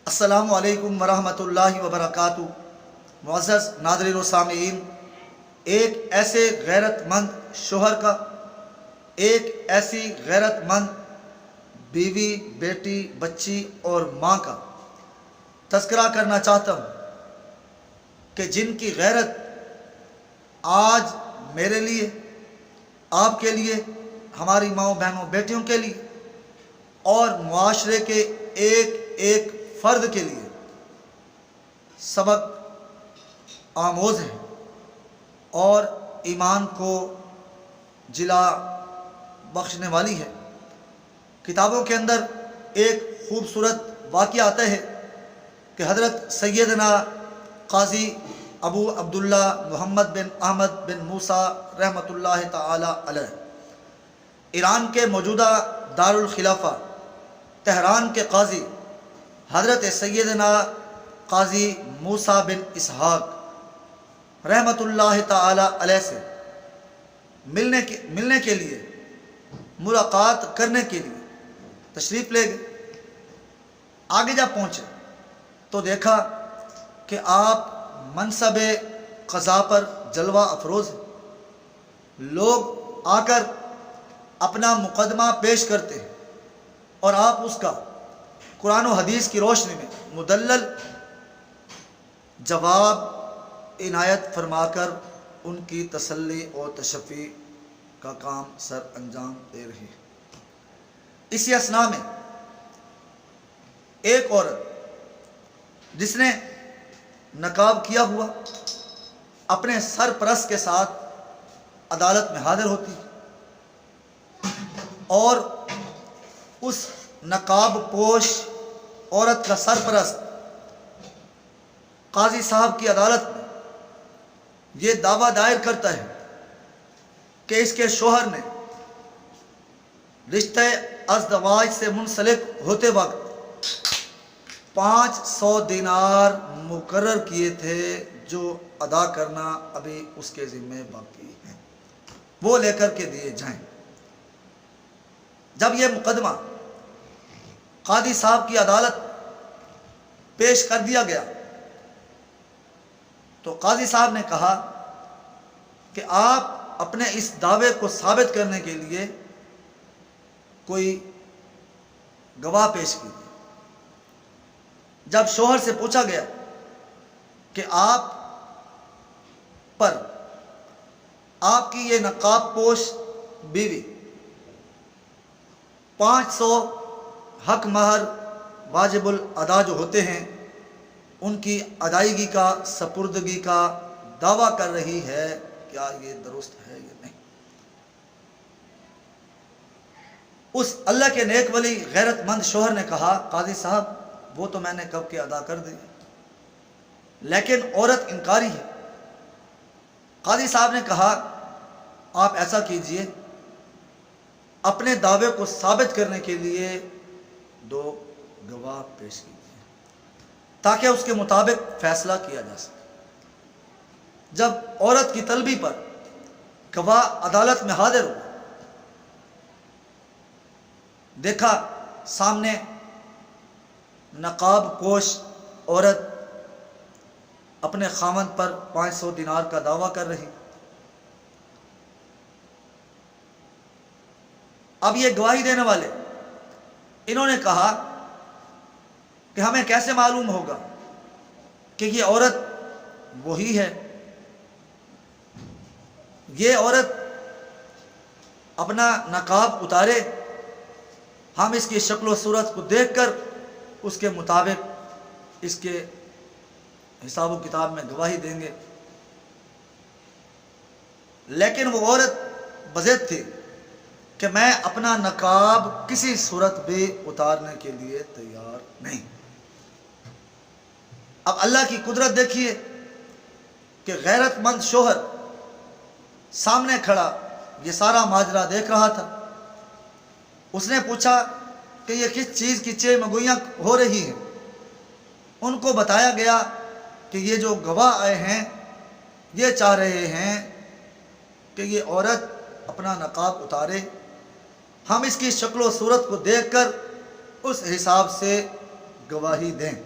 السلام علیکم ورحمۃ اللہ وبرکاتہ۔ معزز ناظرین و سامعین، ایک ایسے غیرت مند شوہر کا، ایک ایسی غیرت مند بیوی، بیٹی، بچی اور ماں کا تذکرہ کرنا چاہتا ہوں کہ جن کی غیرت آج میرے لیے، آپ کے لیے، ہماری ماؤں بہنوں بیٹیوں کے لیے اور معاشرے کے ایک ایک فرد کے لیے سبق آموز ہے اور ایمان کو جلا بخشنے والی ہے۔ کتابوں کے اندر ایک خوبصورت واقعہ آتا ہے کہ حضرت سیدنا قاضی ابو عبداللہ محمد بن احمد بن موسیٰ رحمۃ اللہ تعالی علیہ، ایران کے موجودہ دارالخلافہ تہران کے قاضی حضرت سیدنا قاضی موسیٰ بن اسحاق رحمۃ اللہ تعالی علیہ سے ملنے کے لیے، ملاقات کرنے کے لیے تشریف لے گئے۔ آگے جب پہنچے تو دیکھا کہ آپ منصب قضا پر جلوہ افروز ہیں۔ لوگ آ کر اپنا مقدمہ پیش کرتے ہیں اور آپ اس کا قرآن و حدیث کی روشنی میں مدلل جواب عنایت فرما کر ان کی تسلی اور تشفی کا کام سر انجام دے رہی ہے۔ اسی اثناء میں ایک عورت جس نے نقاب کیا ہوا اپنے سرپرست کے ساتھ عدالت میں حاضر ہوتی اور اس نقاب پوش عورت کا سرپرست قاضی صاحب کی عدالت میں یہ دعویٰ دائر کرتا ہے کہ اس کے شوہر نے رشتہ ازدواج سے منسلک ہوتے وقت 500 دینار مقرر کیے تھے جو ادا کرنا ابھی اس کے ذمہ باقی ہے، وہ لے کر کے دیے جائیں۔ جب یہ مقدمہ قاضی صاحب کی عدالت پیش کر دیا گیا تو قاضی صاحب نے کہا کہ آپ اپنے اس دعوے کو ثابت کرنے کے لیے کوئی گواہ پیش کیجیے۔ جب شوہر سے پوچھا گیا کہ آپ پر آپ کی یہ نقاب پوش بیوی 500 حق مہر واجب الادا جو ہوتے ہیں ان کی ادائیگی کا، سپردگی کا دعویٰ کر رہی ہے، کیا یہ درست ہے یا نہیں؟ اس اللہ کے نیک ولی غیرت مند شوہر نے کہا، قاضی صاحب وہ تو میں نے کب کے ادا کر دی، لیکن عورت انکاری ہے۔ قاضی صاحب نے کہا آپ ایسا کیجئے، اپنے دعوے کو ثابت کرنے کے لیے 2 گواہ پیش کیجیے تاکہ اس کے مطابق فیصلہ کیا جا سکے۔ جب عورت کی طلبی پر گواہ عدالت میں حاضر ہوا، دیکھا سامنے نقاب پوش عورت اپنے خاوند پر 500 دینار کا دعویٰ کر رہی۔ اب یہ گواہی دینے والے انہوں نے کہا کہ ہمیں کیسے معلوم ہوگا کہ یہ عورت وہی ہے؟ یہ عورت اپنا نقاب اتارے، ہم اس کی شکل و صورت کو دیکھ کر اس کے مطابق اس کے حساب و کتاب میں گواہی دیں گے۔ لیکن وہ عورت بضد تھی کہ میں اپنا نقاب کسی صورت بھی اتارنے کے لیے تیار نہیں۔ اب اللہ کی قدرت دیکھیے کہ غیرت مند شوہر سامنے کھڑا یہ سارا ماجرا دیکھ رہا تھا۔ اس نے پوچھا کہ یہ کس چیز کی چہ مگوئیاں ہو رہی ہیں؟ ان کو بتایا گیا کہ یہ جو گواہ آئے ہیں یہ چاہ رہے ہیں کہ یہ عورت اپنا نقاب اتارے، ہم اس کی شکل و صورت کو دیکھ کر اس حساب سے گواہی دیں۔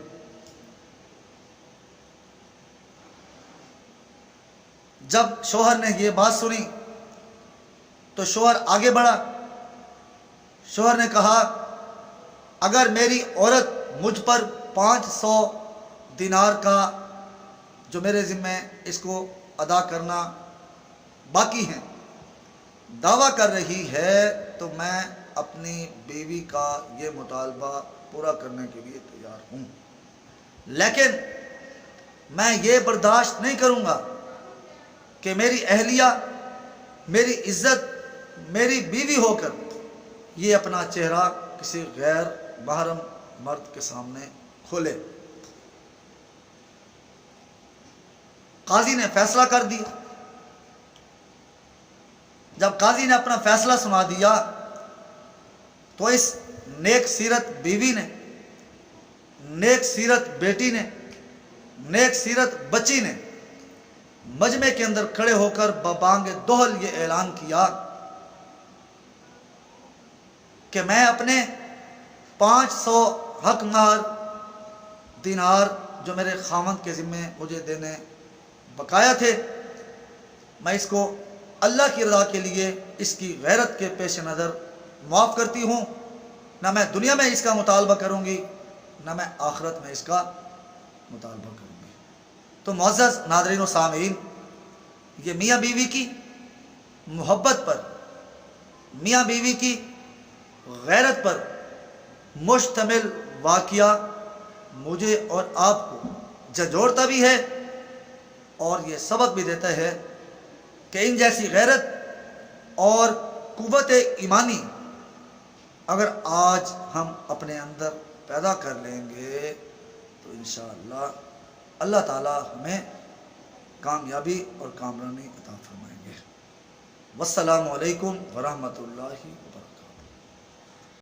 جب شوہر نے یہ بات سنی تو شوہر آگے بڑھا. شوہر نے کہا اگر میری عورت مجھ پر 500 دینار کا جو میرے ذمہ اس کو ادا کرنا باقی ہیں دعویٰ کر رہی ہے تو میں اپنی بیوی کا یہ مطالبہ پورا کرنے کے لیے تیار ہوں، لیکن میں یہ برداشت نہیں کروں گا کہ میری اہلیہ، میری عزت، میری بیوی ہو کر یہ اپنا چہرہ کسی غیر محرم مرد کے سامنے کھولے. قاضی نے فیصلہ کر دیا. جب قاضی نے اپنا فیصلہ سنا دیا تو اس نیک سیرت بیوی نے، نیک سیرت بیٹی نے، نیک سیرت بچی نے مجمع کے اندر کھڑے ہو کر ببانگ دوہل یہ اعلان کیا کہ میں اپنے 500 حق مہر دینار جو میرے خاوند کے ذمہ مجھے دینے بقایا تھے، میں اس کو اللہ کی رضا کے لیے اس کی غیرت کے پیش نظر معاف کرتی ہوں. نہ میں دنیا میں اس کا مطالبہ کروں گی، نہ میں آخرت میں اس کا مطالبہ کروں گی. تو معزز ناظرین و سامعین، یہ میاں بیوی کی محبت پر، میاں بیوی کی غیرت پر مشتمل واقعہ مجھے اور آپ کو جھنجھوڑتا بھی ہے اور یہ سبق بھی دیتا ہے کہ ان جیسی غیرت اور قوت ایمانی اگر آج ہم اپنے اندر پیدا کر لیں گے تو انشاءاللہ اللہ تعالی ہمیں کامیابی اور کامرانی عطا فرمائیں گے. والسلام علیکم ورحمۃ اللہ وبرکاتہ.